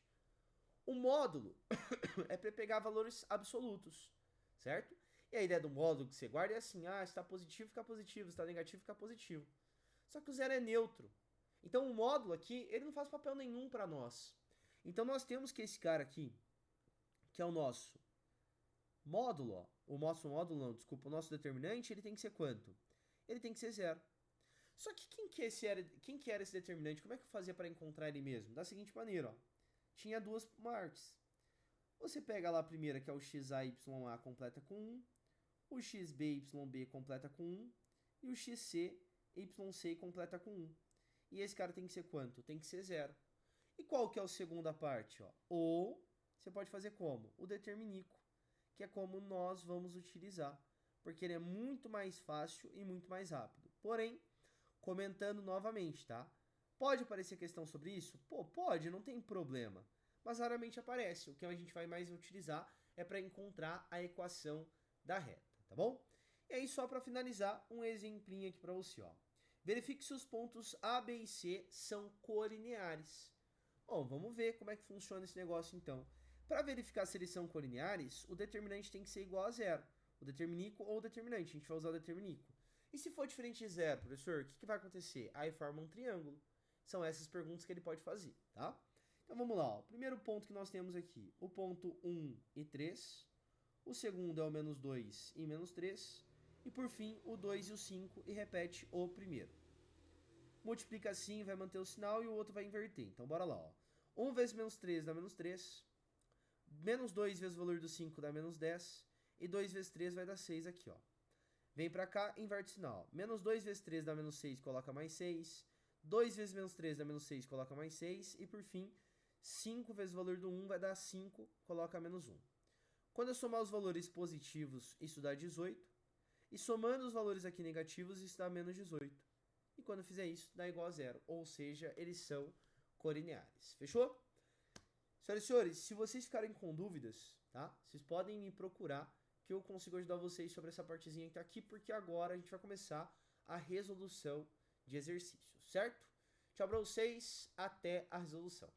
O módulo é para pegar valores absolutos, certo? E a ideia do módulo que você guarda é assim, se está positivo, fica positivo, se está negativo, fica positivo. Só que o 0 é neutro. Então o módulo aqui, ele não faz papel nenhum para nós. Então nós temos que esse cara aqui, que é o nosso módulo, ó, o nosso módulo não, desculpa, o nosso determinante, ele tem que ser quanto? Ele tem que ser 0. Só que quem que era esse determinante? Como é que eu fazia para encontrar ele mesmo? Da seguinte maneira, ó. Tinha 2 partes. Você pega lá a primeira, que é o XAYA completa com 1, o XBYB completa com 1 e o XCYC completa com 1. E esse cara tem que ser quanto? Tem que ser 0. E qual que é a segunda parte? Ó? Ou você pode fazer como? O determinico, que é como nós vamos utilizar, porque ele é muito mais fácil e muito mais rápido. Porém, comentando novamente, tá? Pode aparecer questão sobre isso? Pô, pode, não tem problema. Mas raramente aparece. O que a gente vai mais utilizar é para encontrar a equação da reta, tá bom? E aí, só para finalizar, um exemplinho aqui para você, ó. Verifique se os pontos A, B e C são colineares. Bom, vamos ver como é que funciona esse negócio então. Para verificar se eles são colineares, o determinante tem que ser igual a 0. O determinico ou o determinante, a gente vai usar o determinico. E se for diferente de 0, professor, o que vai acontecer? Aí forma um triângulo. São essas perguntas que ele pode fazer, tá? Então vamos lá, ó. Primeiro ponto que nós temos aqui, o ponto 1 e 3, O segundo é o menos 2 e menos 3. E por fim, o 2 e o 5 e repete o primeiro. Multiplica assim, vai manter o sinal e o outro vai inverter. Então bora lá, ó. 1 vezes menos 3 dá menos 3. Menos 2 vezes o valor do 5 dá menos 10. E 2 vezes 3 vai dar 6 aqui, ó. Vem pra cá, inverte o sinal. Menos 2 vezes 3 dá menos 6, coloca mais 6. 2 vezes menos 3 dá menos 6, coloca mais 6. E por fim, 5 vezes o valor do 1 vai dar 5, coloca menos 1. Quando eu somar os valores positivos, isso dá 18. E somando os valores aqui negativos, isso dá menos 18. E quando eu fizer isso, dá igual a zero. Ou seja, eles são colineares. Fechou? Senhoras e senhores, se vocês ficarem com dúvidas, tá? Vocês podem me procurar que eu consigo ajudar vocês sobre essa partezinha que tá aqui, porque agora a gente vai começar a resolução de exercícios, certo? Tchau pra vocês, até a resolução.